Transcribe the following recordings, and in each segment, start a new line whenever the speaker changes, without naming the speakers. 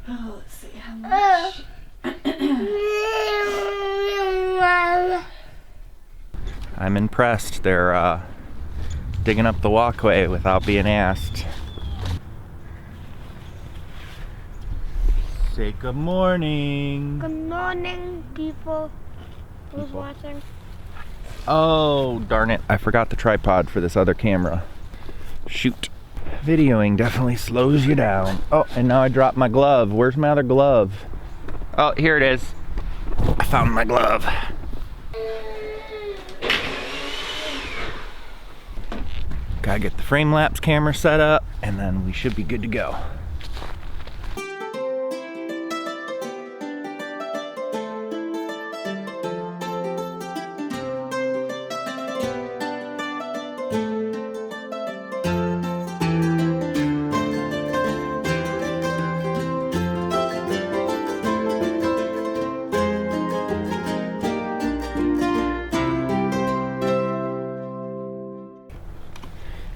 Oh, let's see how much. I'm impressed. They're digging up the walkway without being asked. Say good morning.
Good morning, people. Who's watching?
Oh, darn it. I forgot the tripod for this other camera. Shoot. Videoing definitely slows you down. Oh, and now I dropped my glove. Where's my other glove? Oh, here it is. I found my glove. Gotta get the frame lapse camera set up, and then we should be good to go.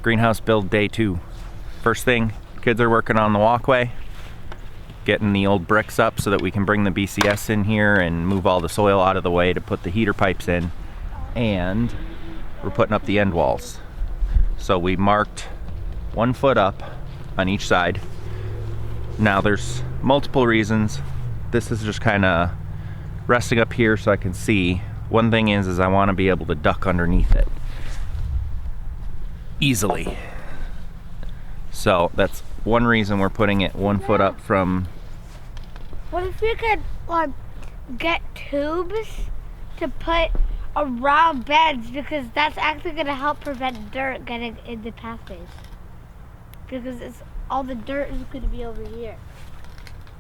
Greenhouse build day 2. First thing, kids are working on the walkway, getting the old bricks up so that we can bring the BCS in here and move all the soil out of the way to put the heater pipes in. And we're putting up the end walls. So we marked 1 foot up on each side. Now there's multiple reasons. This is just kind of resting up here so I can see. One thing is I want to be able to duck underneath it easily. So that's one reason we're putting it 1 foot up from.
What if we could get tubes to put around beds, because that's actually going to help prevent dirt getting in the pathways, because it's all the dirt is going to be over here.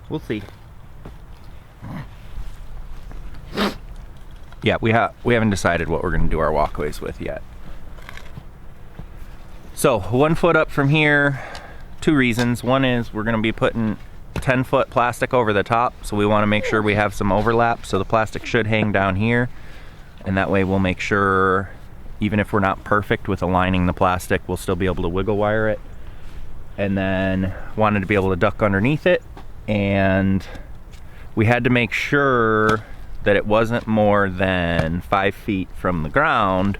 We'll see. Yeah, we haven't decided what we're going to do our walkways with yet. So 1 foot up from here, 2 reasons. One is we're going to be putting 10-foot plastic over the top, so we want to make sure we have some overlap, so the plastic should hang down here, and that way we'll make sure, even if we're not perfect with aligning the plastic, we'll still be able to wiggle wire it. And then wanted to be able to duck underneath it, and we had to make sure that it wasn't more than 5 feet from the ground,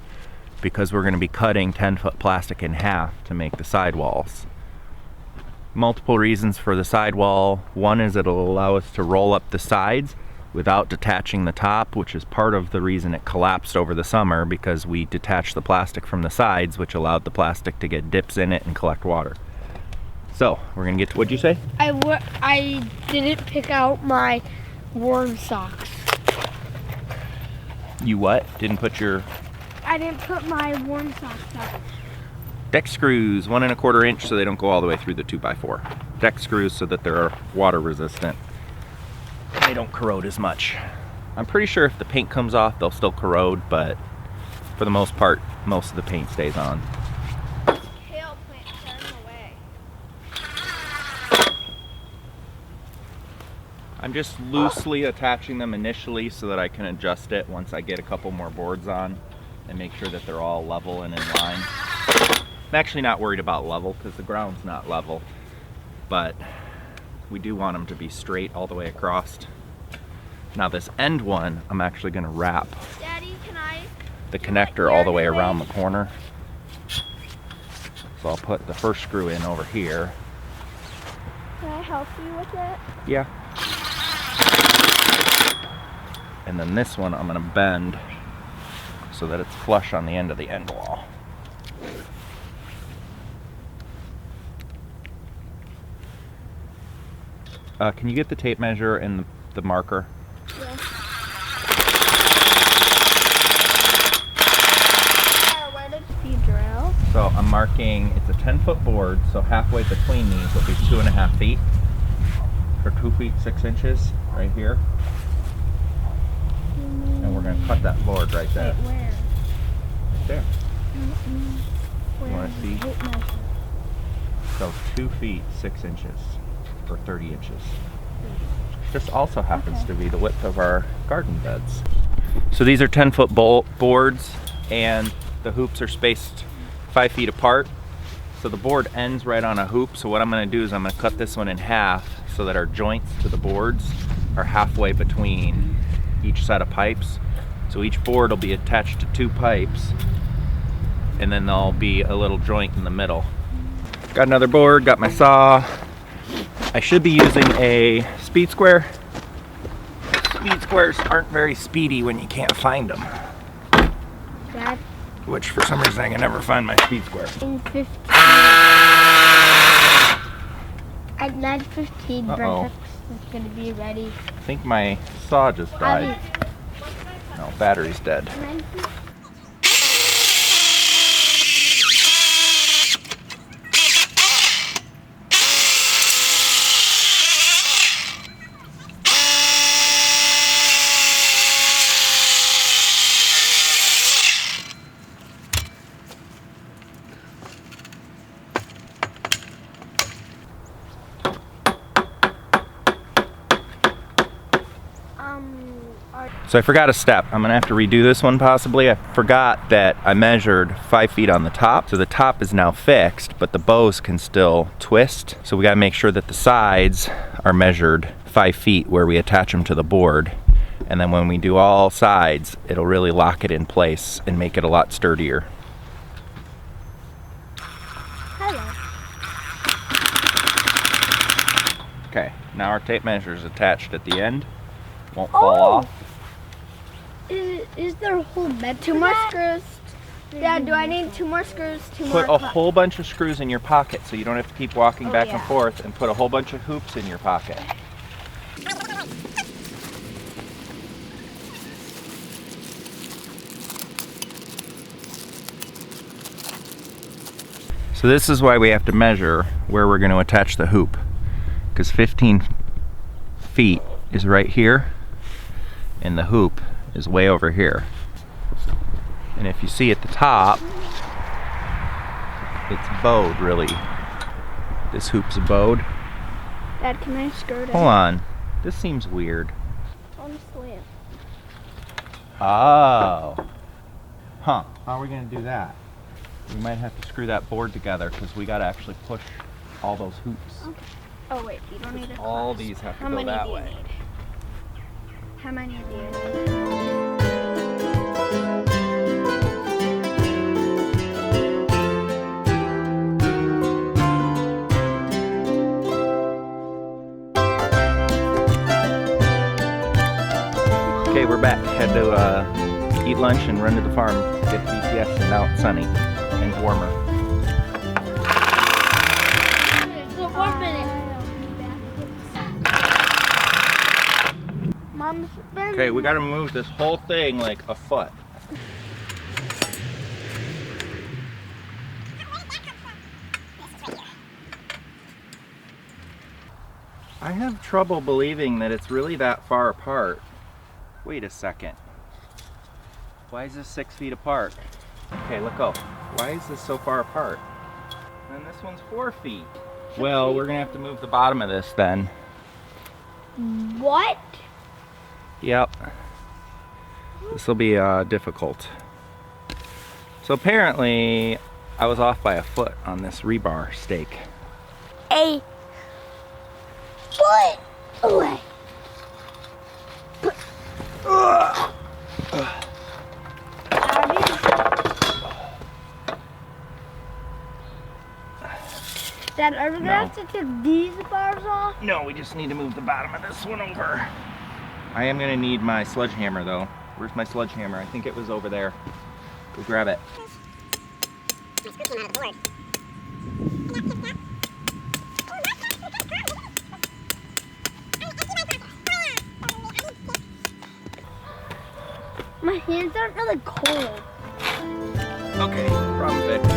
because we're going to be cutting 10-foot plastic in half to make the sidewalls. Multiple reasons for the sidewall. One is it'll allow us to roll up the sides without detaching the top, which is part of the reason it collapsed over the summer, because we detached the plastic from the sides, which allowed the plastic to get dips in it and collect water. So we're going to get to, what'd you say?
I didn't pick out my warm socks.
You what? Didn't put your...
I didn't put my warm socks on.
Deck screws, 1 1/4 inch, so they don't go all the way through the 2x4. Deck screws so that they're water resistant. They don't corrode as much. I'm pretty sure if the paint comes off, they'll still corrode, but for the most part, most of the paint stays on.
Kale plant, turn away.
I'm just loosely attaching them initially so that I can adjust it once I get a couple more boards on and make sure that they're all level and in line. I'm actually not worried about level because the ground's not level, but we do want them to be straight all the way across. Now this end one, I'm actually going to wrap
Daddy, can I?
the connector all the way around the corner. So I'll put the first screw in over here.
Can I help you with it?
Yeah. And then this one I'm going to bend so that it's flush on the end of the end wall. Can you get the tape measure and the marker?
Yes. Where did you drill?
So I'm marking, it's a 10-foot board, so halfway between these will be 2.5 feet, or 2 feet 6 inches right here. And we're going to cut that board right there.
Wait, where?
Right there.
Where?
You want to see?
Tape measure.
So 2 feet 6 inches, or 30 inches. This also happens to be the width of our garden beds. So these are 10-foot boards, and the hoops are spaced 5 feet apart. So the board ends right on a hoop, so what I'm gonna do is I'm gonna cut this one in half so that our joints to the boards are halfway between each set of pipes. So each board will be attached to 2 pipes, and then there'll be a little joint in the middle. Got another board, got my saw. I should be using a speed square. Speed squares aren't very speedy when you can't find them.
Dad,
Which for some reason I can never find my speed square.
in 15. At 9:15, breakfast is gonna be ready.
I think my saw just died. No, battery's dead.
9:15.
So I forgot a step. I'm gonna have to redo this one possibly. I forgot that I measured 5 feet on the top. So the top is now fixed, but the bows can still twist. So we gotta make sure that the sides are measured 5 feet where we attach them to the board. And then when we do all sides, it'll really lock it in place and make it a lot sturdier.
Hello.
Okay, now our tape measure is attached at the end. Won't fall off.
Is there a whole bed? 2 more screws. Dad, do I need 2 more screws? 2 more.
Put a whole bunch of screws in your pocket so you don't have to keep walking back and
yeah.
forth, and put a whole bunch of hoops in your pocket. So this is why we have to measure where we're going to attach the hoop, because 15 feet is right here and the hoop is way over here. And if you see at the top, it's bowed really. This hoop's bowed.
Dad, can I skirt it?
Hold on, this seems weird.
Honestly.
Oh. Huh, how are we gonna do that? We might have to screw that board together because we gotta actually push all those hoops.
Okay. Oh wait, you don't need a
All
clasp.
these have to
How
go
many
that
do you
way.
need? How many do you need?
Okay, we're back. Had to eat lunch and run to the farm, get BTS, and now it's sunny and warmer.
Mom's been.
Okay, we gotta move this whole thing like a foot. I have trouble believing that it's really that far apart. Wait a second. Why is this 6 feet apart? Okay, let go. Why is this so far apart? And this one's 4 feet. Well, we're gonna have to move the bottom of this then.
What?
Yep. This will be difficult. So apparently, I was off by a foot on this rebar stake.
A foot away. Dad, are we gonna have to take these bars off?
No, we just need to move the bottom of this one over. I am gonna need my sledgehammer though. Where's my sledgehammer? I think it was over there. Go grab it.
My hands aren't really cold.
Okay, problem fixed.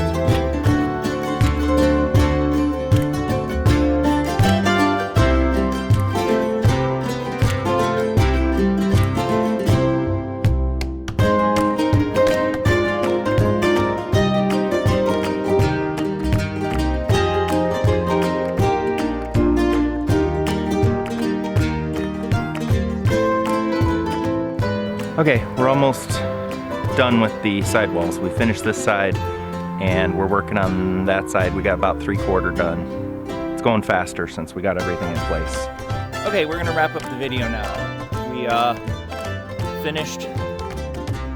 Okay, we're almost done with the sidewalls. We finished this side. and we're working on that side. We got about 3/4 done. It's going faster since we got everything in place. Okay, we're gonna wrap up the video now. We finished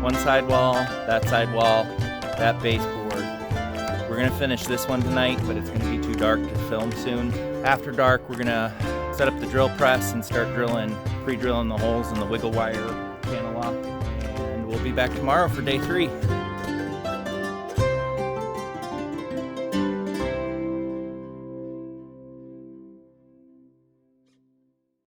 one side wall, that baseboard. We're gonna finish this one tonight, but it's gonna be too dark to film soon. After dark, we're gonna set up the drill press and start pre-drilling the holes in the wiggle wire panel lock. And we'll be back tomorrow for day 3.